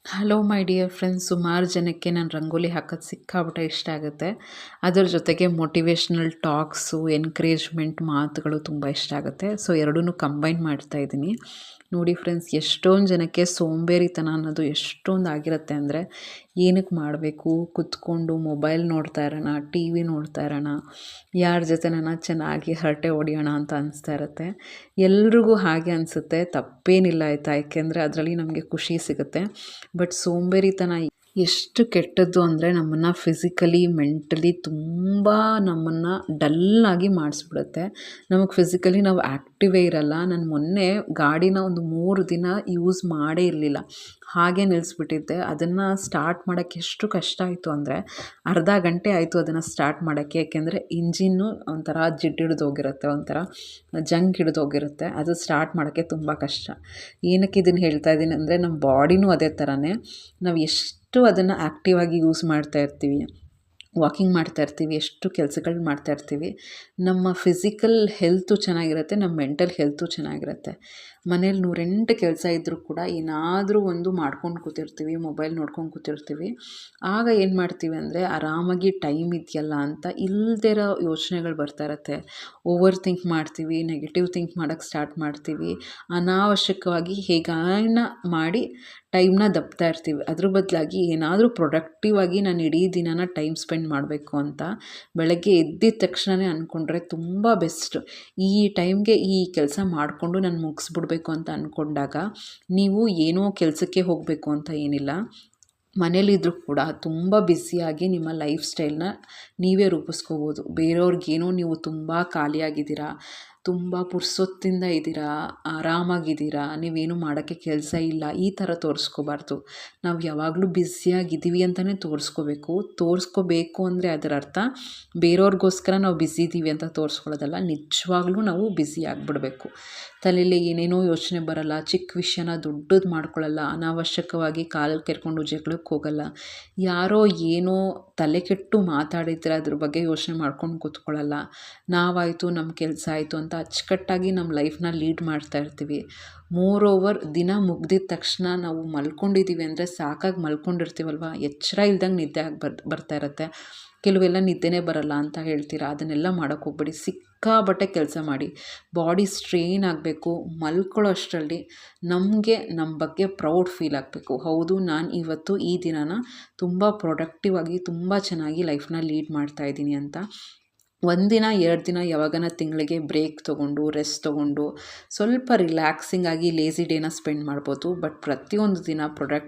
Hello my dear friends. ಸುಮಾರು ಜನಕ್ಕೆ ನಾನು ರಂಗೋಲಿ ಹಾಕೋದು ಸಿಕ್ಕಾಪಟ್ಟೆ ಇಷ್ಟ ಆಗುತ್ತೆ. ಅದರ ಜೊತೆಗೆ ಮೋಟಿವೇಶ್ನಲ್ ಟಾಕ್ಸು, ಎನ್ಕರೇಜ್ಮೆಂಟ್ ಮಾತುಗಳು ತುಂಬ ಇಷ್ಟ ಆಗುತ್ತೆ. ಸೊ ಎರಡನ್ನೂ ಕಂಬೈನ್ ಮಾಡ್ತಾಯಿದ್ದೀನಿ. ನೋಡಿ ಫ್ರೆಂಡ್ಸ್, ಎಷ್ಟೊಂದು ಜನಕ್ಕೆ ಸೋಂಬೇರಿತನ ಅನ್ನೋದು ಎಷ್ಟೊಂದು ಆಗಿರುತ್ತೆ ಅಂದರೆ, ಏನಕ್ಕೆ ಮಾಡಬೇಕು, ಕುತ್ಕೊಂಡು ಮೊಬೈಲ್ ನೋಡ್ತಾ ಇರೋಣ, ಟಿ ವಿ ನೋಡ್ತಾ ಇರೋಣ, ಯಾರ ಜೊತೆನ ಚೆನ್ನಾಗಿ ಹರಟೆ ಹೊಡೆಯೋಣ ಅಂತ ಅನಿಸ್ತಾ ಇರುತ್ತೆ. ಎಲ್ರಿಗೂ ಹಾಗೆ ಅನಿಸುತ್ತೆ, ತಪ್ಪೇನಿಲ್ಲ ಆಯಿತಾ, ಯಾಕೆಂದರೆ ಅದರಲ್ಲಿ ನಮಗೆ ಖುಷಿ ಸಿಗುತ್ತೆ. ಬಟ್ ಸೋಂಬೇರಿತನ ಎಷ್ಟು ಕೆಟ್ಟದ್ದು ಅಂದರೆ ನಮ್ಮನ್ನು ಫಿಸಿಕಲಿ ಮೆಂಟಲಿ ತುಂಬ ನಮ್ಮನ್ನು ಡಲ್ಲಾಗಿ ಮಾಡಿಸ್ಬಿಡುತ್ತೆ. ನಮಗೆ ಫಿಸಿಕಲಿ ನಾವು ಆ್ಯಕ್ಟಿವೇ ಇರಲ್ಲ. ನಾನು ಮೊನ್ನೆ ಗಾಡಿನ ಒಂದು 3 ದಿನ ಯೂಸ್ ಮಾಡೇ ಇರಲಿಲ್ಲ, ಹಾಗೆ ನಿಲ್ಲಿಸ್ಬಿಟ್ಟಿದ್ದೆ. ಅದನ್ನು ಸ್ಟಾರ್ಟ್ ಮಾಡೋಕ್ಕೆ ಎಷ್ಟು ಕಷ್ಟ ಆಯಿತು ಅಂದರೆ, ಅರ್ಧ ಗಂಟೆ ಆಯಿತು ಅದನ್ನು ಸ್ಟಾರ್ಟ್ ಮಾಡೋಕ್ಕೆ. ಏಕೆಂದರೆ ಇಂಜಿನ್ನು ಒಂಥರ ಜಿಡ್ಡಿಡ್ದೋಗಿರುತ್ತೆ, ಒಂಥರ ಜಂಗ್ ಹಿಡಿದೋಗಿರುತ್ತೆ. ಅದು ಸ್ಟಾರ್ಟ್ ಮಾಡೋಕ್ಕೆ ತುಂಬ ಕಷ್ಟ. ಏನಕ್ಕೆ ಇದನ್ನು ಹೇಳ್ತಾ ಇದ್ದೀನಿ ಅಂದರೆ, ನಮ್ಮ ಬಾಡಿನೂ ಅದೇ ಥರನೇ. ನಾವು ಎಷ್ಟು ಅದನ್ನು ಆ್ಯಕ್ಟಿವ್ ಆಗಿ ಯೂಸ್ ಮಾಡ್ತಾ ಇರ್ತೀವಿ, ವಾಕಿಂಗ್ ಮಾಡ್ತಾ ಇರ್ತೀವಿ, ಎಷ್ಟು ಕೆಲಸಗಳು ಮಾಡ್ತಾ ಇರ್ತೀವಿ, ನಮ್ಮ ಫಿಸಿಕಲ್ ಹೆಲ್ತು ಚೆನ್ನಾಗಿರುತ್ತೆ, ನಮ್ಮ ಮೆಂಟಲ್ ಹೆಲ್ತು ಚೆನ್ನಾಗಿರುತ್ತೆ. ಮನೇಲಿ 108 ಕೆಲಸ ಇದ್ದರೂ ಕೂಡ ಏನಾದರೂ ಒಂದು ಮಾಡ್ಕೊಂಡು ಕೂತಿರ್ತೀವಿ, ಮೊಬೈಲ್ ನೋಡ್ಕೊಂಡು ಕೂತಿರ್ತೀವಿ. ಆಗ ಏನು ಮಾಡ್ತೀವಿ ಅಂದರೆ, ಆರಾಮಾಗಿ ಟೈಮ್ ಇದೆಯಲ್ಲ ಅಂತ ಇಲ್ಲದೇ ಇರೋ ಯೋಚನೆಗಳು ಬರ್ತಾ ಇರುತ್ತೆ. ಓವರ್ ಥಿಂಕ್ ಮಾಡ್ತೀವಿ, ನೆಗೆಟಿವ್ ಥಿಂಕ್ ಮಾಡೋಕ್ಕೆ ಸ್ಟಾರ್ಟ್ ಮಾಡ್ತೀವಿ. ಅನಾವಶ್ಯಕವಾಗಿ ಹೇಗಾನ ಮಾಡಿ ಟೈಮ್ನ ದಬ್ತಾ ಇರ್ತೀವಿ. ಅದ್ರ ಬದಲಾಗಿ ಏನಾದರೂ ಪ್ರೊಡಕ್ಟಿವ್ ಆಗಿ ನಾನು ಇಡೀ ದಿನನ ಟೈಮ್ ಸ್ಪೆಂಡ್ ಮಾಡಬೇಕು ಅಂತ ಬೆಳಗ್ಗೆ ಎದ್ದಿದ ತಕ್ಷಣವೇ ಅಂದ್ಕೊಂಡ್ರೆ ತುಂಬ ಬೆಸ್ಟ್. ಈ ಟೈಮ್ಗೆ ಈ ಕೆಲಸ ಮಾಡಿಕೊಂಡು ನಾನು ಮುಗಿಸ್ಬಿಡ್ಬೇಕು ಅಂತ ಅಂದ್ಕೊಂಡಾಗ, ನೀವು ಏನೋ ಕೆಲಸಕ್ಕೆ ಹೋಗಬೇಕು ಅಂತ ಏನಿಲ್ಲ, ಮನೇಲಿದ್ದರೂ ಕೂಡ ತುಂಬ ಬ್ಯುಸಿಯಾಗಿ ನಿಮ್ಮ ಲೈಫ್ ಸ್ಟೈಲ್ನ ನೀವೇ ರೂಪಿಸ್ಕೋಬೋದು. ಬೇರೆಯವ್ರಿಗೇನೋ ನೀವು ತುಂಬ ಖಾಲಿಯಾಗಿದ್ದೀರಾ, ತುಂಬ ಪುರ್ಸೊತ್ತಿಂದ ಇದ್ದೀರಾ, ಆರಾಮಾಗಿದ್ದೀರಾ, ನೀವೇನು ಮಾಡೋಕ್ಕೆ ಕೆಲಸ ಇಲ್ಲ, ಈ ಥರ ತೋರಿಸ್ಕೋಬಾರ್ದು. ನಾವು ಯಾವಾಗಲೂ ಬ್ಯುಸಿಯಾಗಿದ್ದೀವಿ ಅಂತಲೇ ತೋರಿಸ್ಕೋಬೇಕು ಅಂದರೆ ಅದರ ಅರ್ಥ ಬೇರೆಯವ್ರಿಗೋಸ್ಕರ ನಾವು ಬ್ಯುಸಿ ಇದ್ದೀವಿ ಅಂತ ತೋರಿಸ್ಕೊಳ್ಳೋದಲ್ಲ. ನಿಜವಾಗ್ಲೂ ನಾವು ಬ್ಯುಸಿ ಆಗಿಬಿಡ್ಬೇಕು. ತಲೆಯಲ್ಲಿ ಏನೇನೋ ಯೋಚನೆ ಬರಲ್ಲ, ಚಿಕ್ಕ ವಿಷಯನ ದೊಡ್ಡದು ಮಾಡ್ಕೊಳ್ಳಲ್ಲ, ಅನಾವಶ್ಯಕವಾಗಿ ಕಾಲು ಕೆರ್ಕೊಂಡು ಜಗಳಕ್ಕೆ ಹೋಗಲ್ಲ, ಯಾರೋ ಏನೋ ತಲೆ ಕೆಟ್ಟು ಮಾತಾಡಿದ್ರೆ ಅದ್ರ ಬಗ್ಗೆ ಯೋಚನೆ ಮಾಡ್ಕೊಂಡು ಕೂತ್ಕೊಳ್ಳಲ್ಲ. ನಾವಾಯಿತು, ನಮ್ಮ ಕೆಲಸ ಆಯಿತು ಅಂತ ಅಚ್ಚುಕಟ್ಟಾಗಿ ನಮ್ಮ ಲೈಫ್ನ ಲೀಡ್ ಮಾಡ್ತಾ ಇರ್ತೀವಿ. ಮೋರ್ ಓವರ್ ದಿನ ಮುಗ್ದಿದ ತಕ್ಷಣ ನಾವು ಮಲ್ಕೊಂಡಿದ್ದೀವಿ ಅಂದರೆ ಸಾಕಾಗಿ ಮಲ್ಕೊಂಡಿರ್ತೀವಲ್ವ, ಎಚ್ಚರ ಇಲ್ದಂಗೆ ನಿದ್ದೆ ಬರ್ತಾ ಇರುತ್ತೆ. ಕೆಲವೆಲ್ಲ ನಿದ್ದೆನೇ ಬರಲ್ಲ ಅಂತ ಹೇಳ್ತೀರಾ, ಅದನ್ನೆಲ್ಲ ಮಾಡೋಕ್ಕೆ ಹೋಗ್ಬೇಡಿ. ಸಿಕ್ಕಾಬಟ್ಟೆ ಕೆಲಸ ಮಾಡಿ, ಬಾಡಿ ಸ್ಟ್ರೈನ್ ಆಗಬೇಕು. ಮಲ್ಕೊಳ್ಳೋ ಅಷ್ಟರಲ್ಲಿ ನಮಗೆ ನಮ್ಮ ಬಗ್ಗೆ ಪ್ರೌಡ್ ಫೀಲ್ ಆಗಬೇಕು. ಹೌದು, ನಾನು ಇವತ್ತು ಈ ದಿನನ ತುಂಬ ಪ್ರೊಡಕ್ಟಿವ್ ಆಗಿ ತುಂಬ ಚೆನ್ನಾಗಿ ಲೈಫ್ನ ಲೀಡ್ ಮಾಡ್ತಾಯಿದ್ದೀನಿ ಅಂತ. 1 ದಿನ 2 ದಿನ ಯಾವಾಗನ ತಿಂಗಳಿಗೆ ಬ್ರೇಕ್ ತೊಗೊಂಡು, ರೆಸ್ಟ್ ತೊಗೊಂಡು, ಸ್ವಲ್ಪ ರಿಲ್ಯಾಕ್ಸಿಂಗ್ ಆಗಿ ಲೇಸಿ ಡೇನ ಸ್ಪೆಂಡ್ ಮಾಡ್ಬೋದು. ಬಟ್ ಪ್ರತಿಯೊಂದು ದಿನ